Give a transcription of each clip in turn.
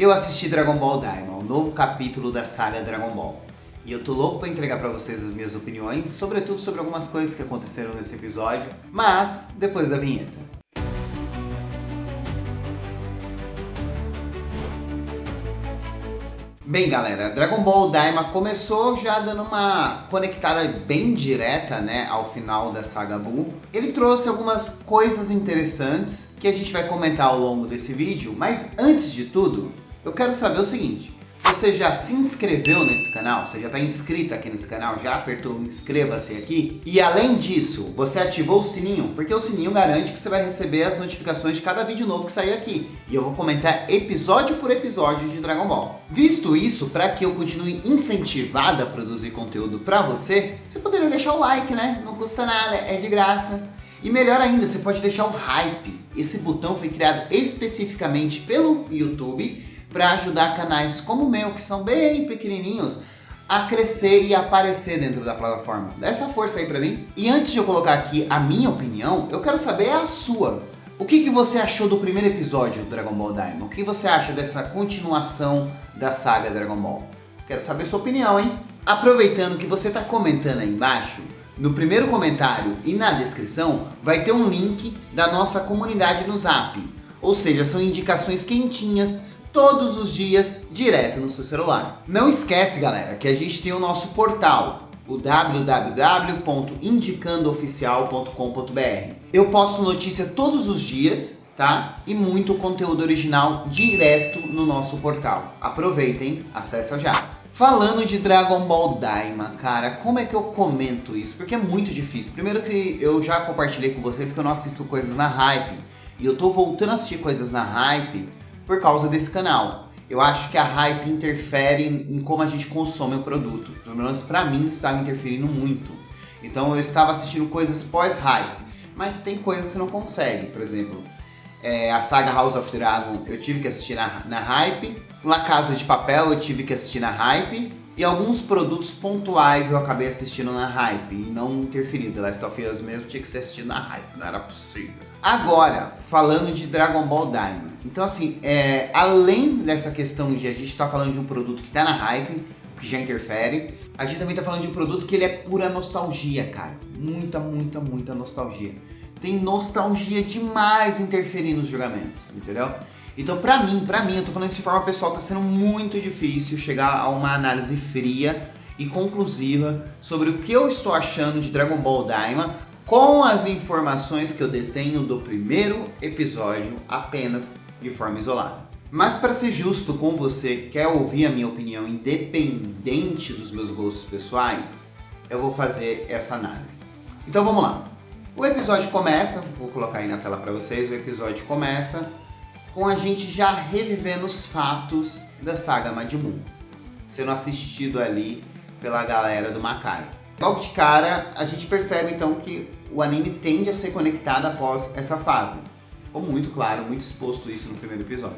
Eu assisti Dragon Ball Daima, o novo capítulo da saga Dragon Ball. E eu tô louco pra entregar pra vocês as minhas opiniões, sobretudo sobre algumas coisas que aconteceram nesse episódio, mas depois da vinheta. Bem, galera, Dragon Ball Daima começou já dando uma conectada bem direta, né, ao final da saga Buu. Ele trouxe algumas coisas interessantes que a gente vai comentar ao longo desse vídeo, mas antes de tudo, eu quero saber o seguinte: você já se inscreveu nesse canal? Você já está inscrito aqui nesse canal? Já apertou o inscreva-se aqui? E além disso, você ativou o sininho? Porque o sininho garante que você vai receber as notificações de cada vídeo novo que sair aqui. E eu vou comentar episódio por episódio de Dragon Ball. Visto isso, para que eu continue incentivado a produzir conteúdo para você, você poderia deixar o like, né? Não custa nada, é de graça. E melhor ainda, você pode deixar o hype. Esse botão foi criado especificamente pelo YouTube para ajudar canais como o meu, que são bem pequenininhos, a crescer e aparecer dentro da plataforma. Dá essa força aí pra mim. E antes de eu colocar aqui a minha opinião, eu quero saber a sua. O que você achou do primeiro episódio do Dragon Ball Daima? O que você acha dessa continuação da saga Dragon Ball? Quero saber sua opinião, hein? Aproveitando que você tá comentando aí embaixo, no primeiro comentário e na descrição vai ter um link da nossa comunidade no Zap. Ou seja, são indicações quentinhas todos os dias, direto no seu celular. Não esquece, galera, que a gente tem o nosso portal, o www.indicandooficial.com.br. Eu posto notícia todos os dias, tá? E muito conteúdo original direto no nosso portal. Aproveitem, acessa já. Falando de Dragon Ball Daima, cara, como é que eu comento isso? Porque é muito difícil. Primeiro que eu já compartilhei com vocês que eu não assisto coisas na Hype. E eu tô voltando a assistir coisas na Hype por causa desse canal. Eu acho que a Hype interfere em como a gente consome o produto. Pelo menos pra mim estava interferindo muito. Então eu estava assistindo coisas pós-Hype. Mas tem coisas que você não consegue. Por exemplo, a saga House of Dragon eu tive que assistir na Hype. La Casa de Papel eu tive que assistir na Hype. E alguns produtos pontuais eu acabei assistindo na Hype e não interferindo. The Last of Us mesmo tinha que ser assistido na Hype, não era possível. Agora, falando de Dragon Ball Daima. Então assim, além dessa questão de a gente estar falando de um produto que está na Hype, que já interfere, a gente também está falando de um produto que ele é pura nostalgia, cara. Muita, muita, muita nostalgia. Tem nostalgia demais interferindo nos julgamentos, entendeu? Então pra mim, eu tô falando isso de forma pessoal, tá sendo muito difícil chegar a uma análise fria e conclusiva sobre o que eu estou achando de Dragon Ball Daima com as informações que eu detenho do primeiro episódio apenas de forma isolada. Mas para ser justo com você que quer ouvir a minha opinião independente dos meus gostos pessoais, eu vou fazer essa análise. Então vamos lá. O episódio começa, vou colocar aí na tela para vocês, o episódio começa com a gente já revivendo os fatos da saga Majin Buu, sendo assistido ali pela galera do Makai. Logo de cara, a gente percebe então que o anime tende a ser conectado após essa fase. Ficou muito claro, muito exposto isso no primeiro episódio.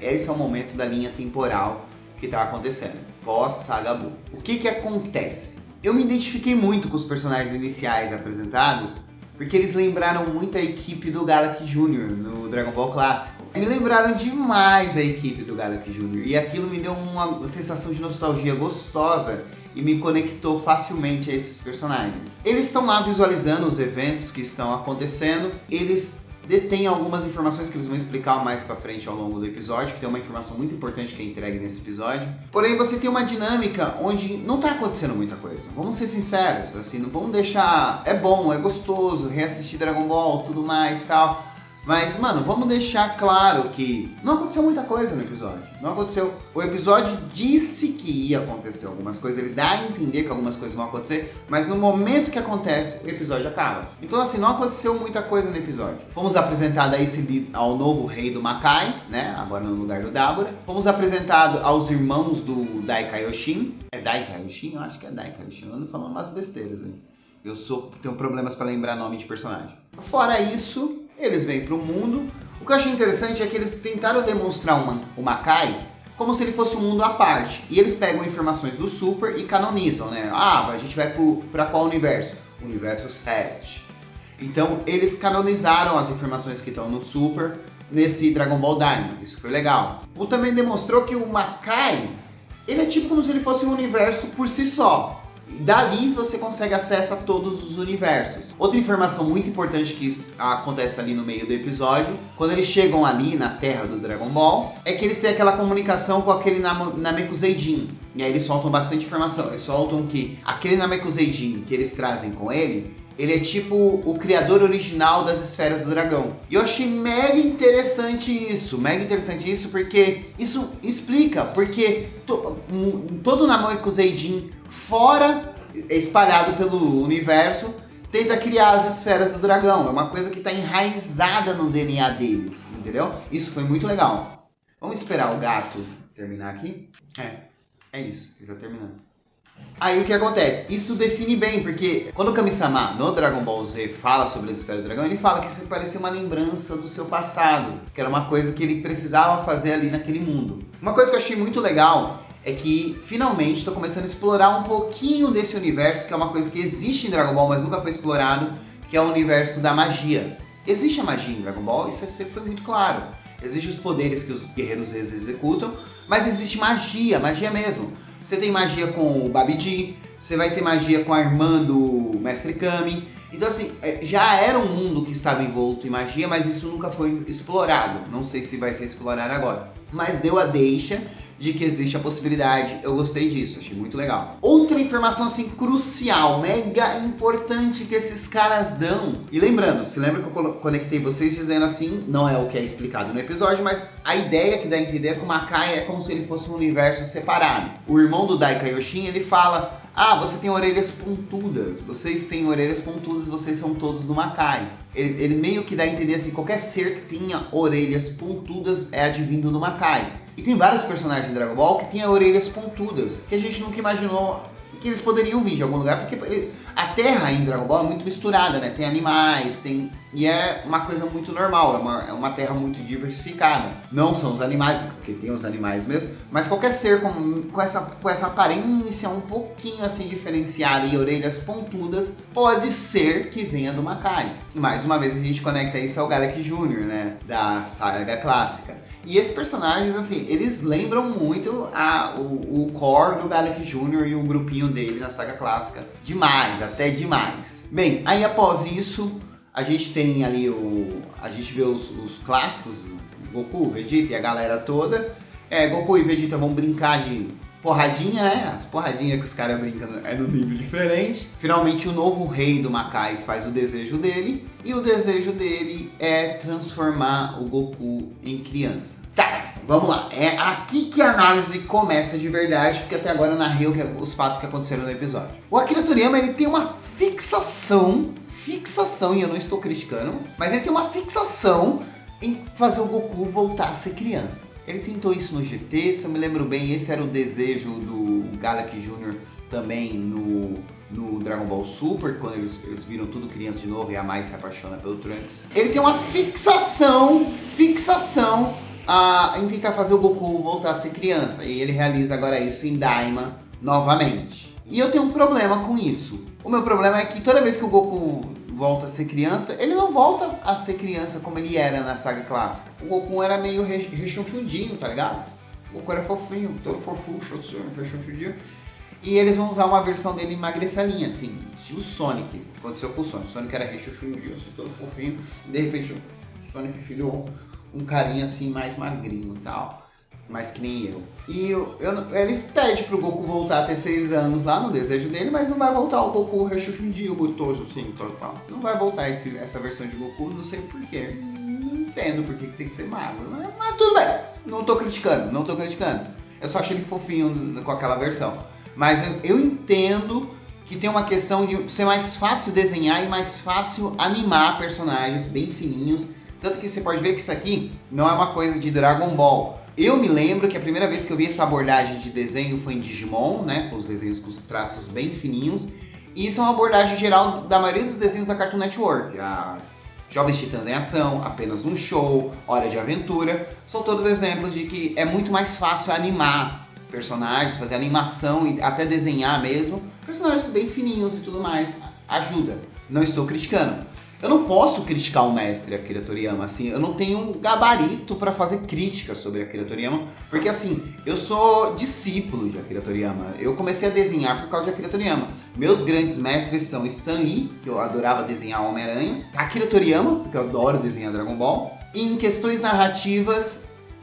Esse é o momento da linha temporal que está acontecendo, pós-saga Buu. O que acontece? Eu me identifiquei muito com os personagens iniciais apresentados, porque eles lembraram muito a equipe do Galaxy Jr. no Dragon Ball clássico. Me lembraram demais a equipe do Galaxy Jr. E aquilo me deu uma sensação de nostalgia gostosa e me conectou facilmente a esses personagens. Eles estão lá visualizando os eventos que estão acontecendo. Eles detêm algumas informações que eles vão explicar mais pra frente ao longo do episódio, que tem uma informação muito importante que é entregue nesse episódio. Porém, você tem uma dinâmica onde não tá acontecendo muita coisa. Vamos ser sinceros, assim, não vamos deixar... É bom, é gostoso reassistir Dragon Ball, tudo mais e tal. Mas, mano, vamos deixar claro que não aconteceu muita coisa no episódio. Não aconteceu. O episódio disse que ia acontecer algumas coisas, ele dá a entender que algumas coisas vão acontecer, mas no momento que acontece, o episódio acaba. Então, assim, não aconteceu muita coisa no episódio. Fomos apresentados ao novo rei do Makai, né? Agora no lugar do Dabura. Fomos apresentados aos irmãos do Dai Kaioshin. É Dai Kaioshin? Eu acho que é Dai Kaioshin. Eu ando falando umas besteiras aí. Tenho problemas para lembrar nome de personagem. Fora isso, eles vêm para o mundo. O que eu achei interessante é que eles tentaram demonstrar o Makai como se ele fosse um mundo à parte. E eles pegam informações do Super e canonizam, né? Ah, a gente vai para qual universo? Universo 7. Então eles canonizaram as informações que estão no Super nesse Dragon Ball Daima. Isso foi legal. O também demonstrou que o Makai, ele é tipo como se ele fosse um universo por si só. E dali você consegue acesso a todos os universos. Outra informação muito importante que acontece ali no meio do episódio, quando eles chegam ali na terra do Dragon Ball, é que eles têm aquela comunicação com aquele Namekuseidin. E aí eles soltam bastante informação. Eles soltam que aquele Namekuseidin que eles trazem com ele é tipo o criador original das esferas do dragão. E eu achei mega interessante isso porque isso explica porque todo o Namekuseidin fora, espalhado pelo universo, tenta criar as esferas do dragão. É uma coisa que está enraizada no DNA deles, entendeu? Isso foi muito legal. Vamos esperar o gato terminar aqui? É isso, ele está terminando. Aí o que acontece? Isso define bem, porque quando o Kami-sama no Dragon Ball Z fala sobre as esferas do dragão, ele fala que isso parecia uma lembrança do seu passado, que era uma coisa que ele precisava fazer ali naquele mundo. Uma coisa que eu achei muito legal é que finalmente estou começando a explorar um pouquinho desse universo, que é uma coisa que existe em Dragon Ball, mas nunca foi explorado, que é o universo da magia. Existe a magia em Dragon Ball, isso sempre foi muito claro. Existem os poderes que os guerreiros Z executam, mas existe magia mesmo. Você tem magia com o Babidi, você vai ter magia com a irmã do Mestre Kami. Então assim, já era um mundo que estava envolto em magia, mas isso nunca foi explorado. Não sei se vai ser explorado agora. Mas deu a deixa de que existe a possibilidade. Eu gostei disso, achei muito legal. Outra informação assim crucial, mega importante que esses caras dão. E lembrando, se lembra que eu conectei vocês dizendo assim, não é o que é explicado no episódio, mas a ideia que dá a entender é que o Makai é como se ele fosse um universo separado. O irmão do Dai Kaioshin, ele fala: ah, você tem orelhas pontudas, vocês têm orelhas pontudas, vocês são todos do Makai. Ele meio que dá a entender assim, qualquer ser que tenha orelhas pontudas é advindo do Makai. E tem vários personagens em Dragon Ball que têm orelhas pontudas, que a gente nunca imaginou que eles poderiam vir de algum lugar, porque a Terra em Dragon Ball é muito misturada, né? Tem animais, e é uma coisa muito normal, é uma Terra muito diversificada. Não são os animais, porque tem os animais mesmo, mas qualquer ser com essa aparência um pouquinho assim diferenciada e orelhas pontudas, pode ser que venha do Makai. E mais uma vez a gente conecta isso ao Galek Jr., né? Da saga clássica. E esses personagens, assim, eles lembram muito o core do Galek Jr. e o grupinho dele na saga clássica. Demais, até demais. Bem, aí após isso, a gente tem ali a gente vê os clássicos, Goku, Vegeta e a galera toda. Goku e Vegeta vão brincar de porradinha, né? As porradinhas que os caras brincam é no nível diferente. Finalmente o novo rei do Makai faz o desejo dele. E o desejo dele é transformar o Goku em criança. Tá, vamos lá. É aqui que a análise começa de verdade, porque até agora eu narrei os fatos que aconteceram no episódio. O Akira Toriyama, ele tem uma fixação, e eu não estou criticando, mas ele tem uma fixação em fazer o Goku voltar a ser criança. Ele tentou isso no GT, se eu me lembro bem, esse era o desejo do Galek Jr. também no Dragon Ball Super, quando eles viram tudo criança de novo e a Mai se apaixona pelo Trunks. Ele tem uma fixação em tentar fazer o Goku voltar a ser criança, e ele realiza agora isso em Daima novamente. E eu tenho um problema com isso. O meu problema é que toda vez que o Goku volta a ser criança, ele não volta a ser criança como ele era na saga clássica. O Goku era meio rechonchudinho, tá ligado? O Goku era fofinho, todo fofucho, rechonchudinho. E eles vão usar uma versão dele magrecelinha, assim, estilo Sonic. Aconteceu com o Sonic. O Sonic era rechonchudinho, assim, todo fofinho. De repente o Sonic filhou um carinha assim mais magrinho e tal. Mais que nem eu. E ele pede pro Goku voltar a ter 6 anos lá no desejo dele, mas não vai voltar o Goku rechonchudinho, gostoso assim, tal. Não vai voltar essa versão de Goku, não sei porquê. Não entendo porque tem que ser magro. Mas tudo bem, não tô criticando. Eu só achei ele fofinho com aquela versão. Mas eu entendo que tem uma questão de ser mais fácil desenhar e mais fácil animar personagens bem fininhos. Tanto que você pode ver que isso aqui não é uma coisa de Dragon Ball. Eu me lembro que a primeira vez que eu vi essa abordagem de desenho foi em Digimon, né? Com os desenhos com os traços bem fininhos. E isso é uma abordagem geral da maioria dos desenhos da Cartoon Network. A Jovens Titãs em Ação, Apenas um Show, Hora de Aventura. São todos exemplos de que é muito mais fácil animar personagens, fazer animação e até desenhar mesmo. Personagens bem fininhos e tudo mais. Ajuda. Não estou criticando. Eu não posso criticar o mestre Akira Toriyama, assim, eu não tenho um gabarito pra fazer crítica sobre Akira Toriyama, porque assim, eu sou discípulo de Akira Toriyama, eu comecei a desenhar por causa de Akira Toriyama. Meus grandes mestres são Stan Lee, que eu adorava desenhar Homem-Aranha, Akira Toriyama, porque eu adoro desenhar Dragon Ball, e em questões narrativas,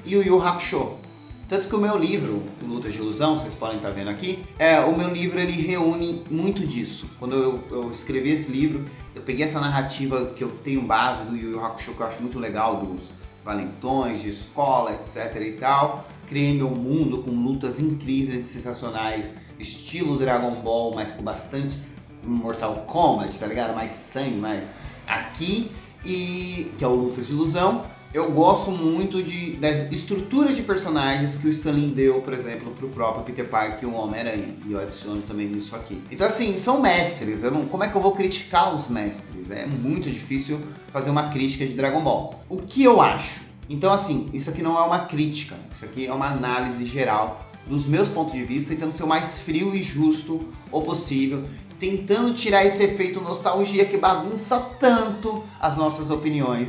Yu Yu Hakusho. Tanto que o meu livro, Lutas de Ilusão, vocês podem estar vendo aqui, o meu livro ele reúne muito disso. Quando eu escrevi esse livro, eu peguei essa narrativa que eu tenho base do Yu Yu Hakusho, que eu acho muito legal, dos valentões, de escola, etc e tal. Criei meu mundo com lutas incríveis e sensacionais, estilo Dragon Ball, mas com bastante Mortal Kombat, tá ligado? Mais sangue, mais aqui, e que é o Lutas de Ilusão. Eu gosto muito das estruturas de personagens que o Stan Lee deu, por exemplo, pro próprio Peter Parker e o Homem-Aranha. E eu adiciono também isso aqui. Então assim, são mestres. Como é que eu vou criticar os mestres? É muito difícil fazer uma crítica de Dragon Ball. O que eu acho? Então assim, isso aqui não é uma crítica. Isso aqui é uma análise geral dos meus pontos de vista, tentando ser o mais frio e justo o possível. Tentando tirar esse efeito nostalgia que bagunça tanto as nossas opiniões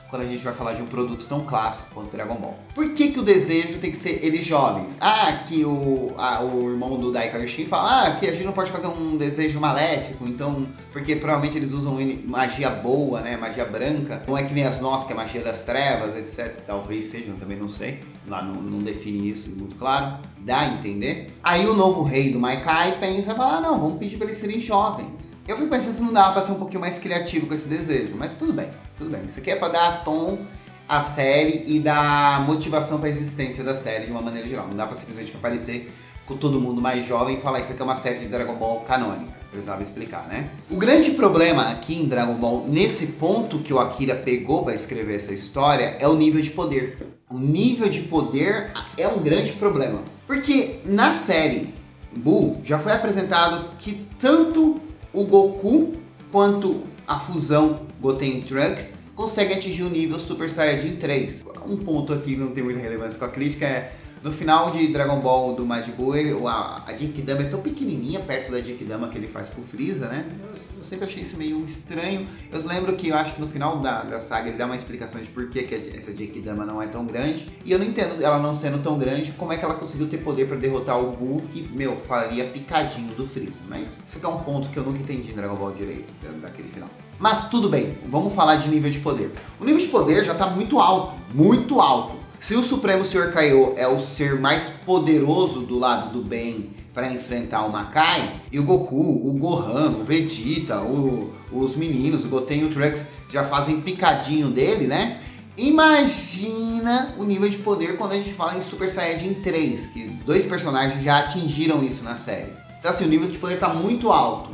quando a gente vai falar de um produto tão clássico quanto Dragon Ball. Por que o desejo tem que ser eles jovens? Que o irmão do Dai Kaioshin fala que a gente não pode fazer um desejo maléfico, então, porque provavelmente eles usam magia boa, né, magia branca, não é que nem as nossas, que é magia das trevas, etc. Talvez sejam, também não sei, lá não define isso muito claro, dá a entender. Aí o novo rei do Maikai pensa, não, vamos pedir para eles serem jovens. Eu fui pensando se não dava para ser um pouquinho mais criativo com esse desejo, mas tudo bem. Isso aqui é para dar tom à série e dar motivação para a existência da série de uma maneira geral. Não dá para simplesmente aparecer com todo mundo mais jovem e falar isso aqui é uma série de Dragon Ball canônica. Precisava explicar, né? O grande problema aqui em Dragon Ball, nesse ponto que o Akira pegou para escrever essa história, é o nível de poder. O nível de poder é um grande problema. Porque na série Buu já foi apresentado que tanto o Goku quanto a fusão Goten e Trunks consegue atingir o nível Super Saiyajin 3. Um ponto aqui que não tem muita relevância com a crítica é no final de Dragon Ball do Majin Buu, a Genkidama é tão pequenininha perto da Genkidama que ele faz pro Freeza, né? Eu sempre achei isso meio estranho. Eu lembro que eu acho que no final da saga ele dá uma explicação de por que essa Genkidama não é tão grande. E eu não entendo, ela não sendo tão grande, como é que ela conseguiu ter poder pra derrotar o Buu, que, faria picadinho do Freeza. Mas isso aqui é um ponto que eu nunca entendi em Dragon Ball direito, daquele final. Mas tudo bem, vamos falar de nível de poder. O nível de poder já tá muito alto, muito alto. Se o Supremo Senhor Kaiô é o ser mais poderoso do lado do bem para enfrentar o Makai, e o Goku, o Gohan, o Vegeta, os meninos, o Goten e o Trunks já fazem picadinho dele, né? Imagina o nível de poder quando a gente fala em Super Saiyajin 3, que 2 personagens já atingiram isso na série. Então assim, o nível de poder tá muito alto.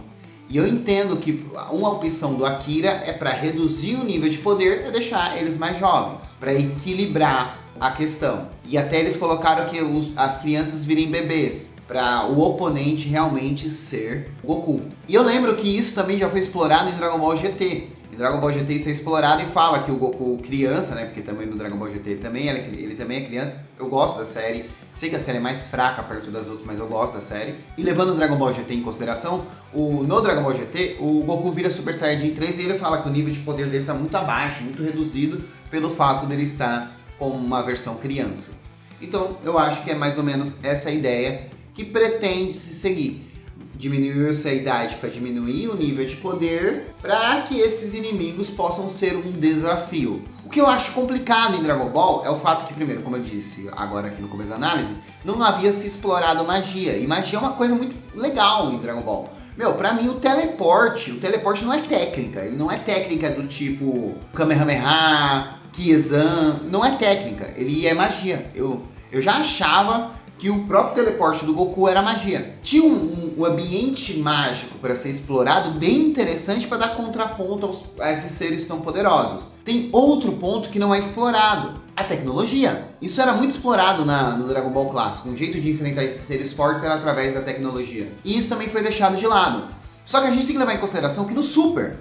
E eu entendo que uma opção do Akira é para reduzir o nível de poder e deixar eles mais jovens, para equilibrar a questão. E até eles colocaram que as crianças virem bebês, para o oponente realmente ser o Goku. E eu lembro que isso também já foi explorado em Dragon Ball GT. Em Dragon Ball GT isso é explorado e fala que o Goku criança, né, porque também no Dragon Ball GT ele também é criança. Eu gosto da série, sei que a série é mais fraca perto das outras, mas eu gosto da série. E levando o Dragon Ball GT em consideração, no Dragon Ball GT, o Goku vira Super Saiyajin 3 e ele fala que o nível de poder dele está muito abaixo, muito reduzido, pelo fato dele estar como uma versão criança. Então eu acho que é mais ou menos essa a ideia que pretende se seguir. Diminuir-se a idade para diminuir o nível de poder, para que esses inimigos possam ser um desafio. O que eu acho complicado em Dragon Ball é o fato que, primeiro, como eu disse agora aqui no começo da análise, não havia se explorado magia. E magia é uma coisa muito legal em Dragon Ball. Pra mim o teleporte não é técnica. Ele não é técnica do tipo Kamehameha, Kizan, não é técnica. Ele é magia. Eu já achava que o próprio teleporte do Goku era magia. Tinha um ambiente mágico para ser explorado bem interessante para dar contraponto a esses seres tão poderosos. Tem outro ponto que não é explorado, a tecnologia. Isso era muito explorado no Dragon Ball clássico. Um jeito de enfrentar esses seres fortes era através da tecnologia. E isso também foi deixado de lado. Só que a gente tem que levar em consideração que no Super,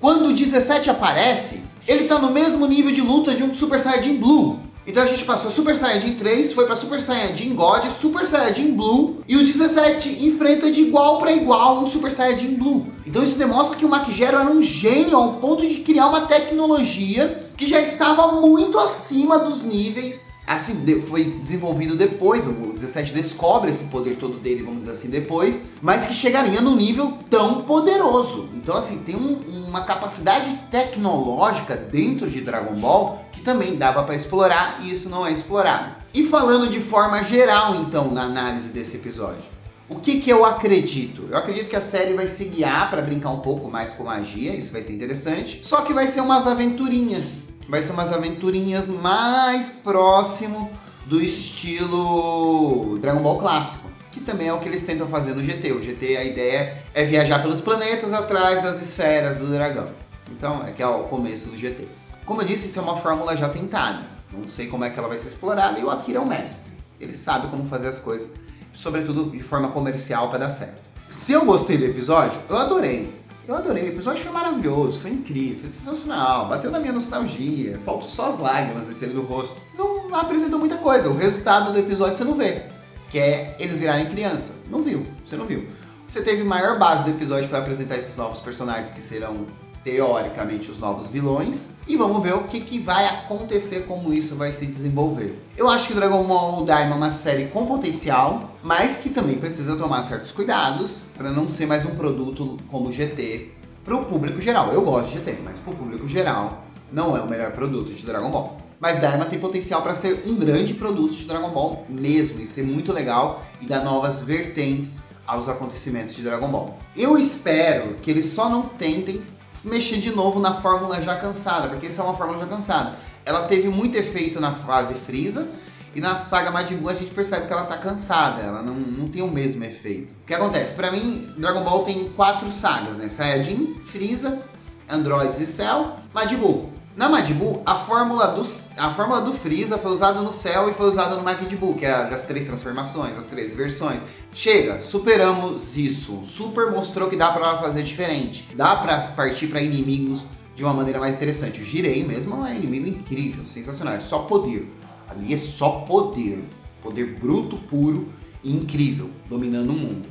quando o 17 aparece, ele tá no mesmo nível de luta de um Super Saiyajin Blue. Então a gente passou Super Saiyajin 3, foi pra Super Saiyajin God, Super Saiyajin Blue, e o 17 enfrenta de igual para igual um Super Saiyajin Blue. Então isso demonstra que o Makijero era um gênio ao ponto de criar uma tecnologia que já estava muito acima dos níveis. Assim, foi desenvolvido depois, o 17 descobre esse poder todo dele, vamos dizer assim, depois, mas que chegaria num nível tão poderoso. Então assim, tem uma capacidade tecnológica dentro de Dragon Ball que também dava para explorar, e isso não é explorado. E falando de forma geral, então, na análise desse episódio, o que eu acredito? Eu acredito que a série vai se guiar para brincar um pouco mais com magia, isso vai ser interessante, só que vai ser umas aventurinhas. Vai ser umas aventurinhas mais próximo do estilo Dragon Ball clássico, que também é o que eles tentam fazer no GT. O GT, a ideia é viajar pelos planetas atrás das esferas do dragão. Então, é que é o começo do GT. Como eu disse, isso é uma fórmula já tentada. Não sei como é que ela vai ser explorada, e o Akira é o mestre. Ele sabe como fazer as coisas, sobretudo de forma comercial, para dar certo. Se eu gostei do episódio, eu adorei. Eu adorei, o episódio foi maravilhoso, foi incrível, foi sensacional, bateu na minha nostalgia, faltam só as lágrimas descerem do rosto. Não apresentou muita coisa, o resultado do episódio você não vê, que é eles virarem criança. Não viu, você não viu. Você teve maior base do episódio para apresentar esses novos personagens que serão, teoricamente, os novos vilões. E vamos ver o que vai acontecer, como isso vai se desenvolver. Eu acho que Dragon Ball Daima é uma série com potencial, mas que também precisa tomar certos cuidados para não ser mais um produto como GT para o público geral. Eu gosto de GT, mas para o público geral não é o melhor produto de Dragon Ball. Mas Daima tem potencial para ser um grande produto de Dragon Ball mesmo, e ser muito legal e dar novas vertentes aos acontecimentos de Dragon Ball. Eu espero que eles só não tentem mexer de novo na fórmula já cansada, porque essa é uma fórmula já cansada. Ela teve muito efeito na fase Freeza, e na saga Majin Buu a gente percebe que ela tá cansada, ela não tem o mesmo efeito. O que acontece? Pra mim, Dragon Ball tem 4 sagas, né? Saiyajin, Freeza, Androids e Cell, Majin Buu. Na Majin Buu, a fórmula do Freeza foi usada no Cell e foi usada no Majin Buu, que é as 3 transformações, as 3 versões. Chega, superamos isso. O Super mostrou que dá pra fazer diferente. Dá pra partir pra inimigos de uma maneira mais interessante. O Jirei mesmo é um inimigo incrível, sensacional. É só poder. Ali é só poder. Poder bruto, puro e incrível, dominando o mundo.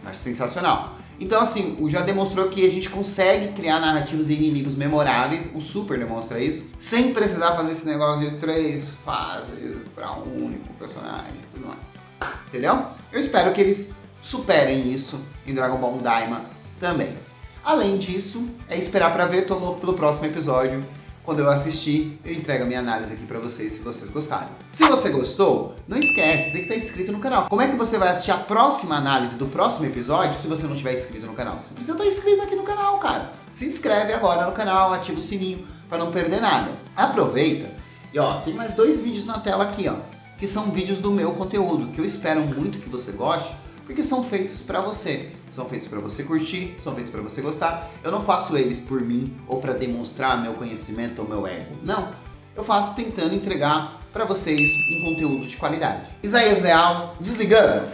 Acho sensacional. Então assim, já demonstrou que a gente consegue criar narrativas e inimigos memoráveis, o Super demonstra isso, sem precisar fazer esse negócio de 3 fases para um único personagem e tudo mais. Entendeu? Eu espero que eles superem isso em Dragon Ball Daima também. Além disso, é esperar para ver, tô louco pelo próximo episódio. Quando eu assistir, eu entrego a minha análise aqui pra vocês, se vocês gostaram. Se você gostou, não esquece, tem que estar inscrito no canal. Como é que você vai assistir a próxima análise do próximo episódio se você não estiver inscrito no canal? Você precisa estar inscrito aqui no canal, cara. Se inscreve agora no canal, ativa o sininho pra não perder nada. Aproveita e ó, tem mais 2 vídeos na tela aqui, ó, que são vídeos do meu conteúdo, que eu espero muito que você goste, porque são feitos pra você. São feitos pra você curtir, são feitos pra você gostar. Eu não faço eles por mim ou pra demonstrar meu conhecimento ou meu ego. Não. Eu faço tentando entregar pra vocês um conteúdo de qualidade. Isaías Leal, desligando!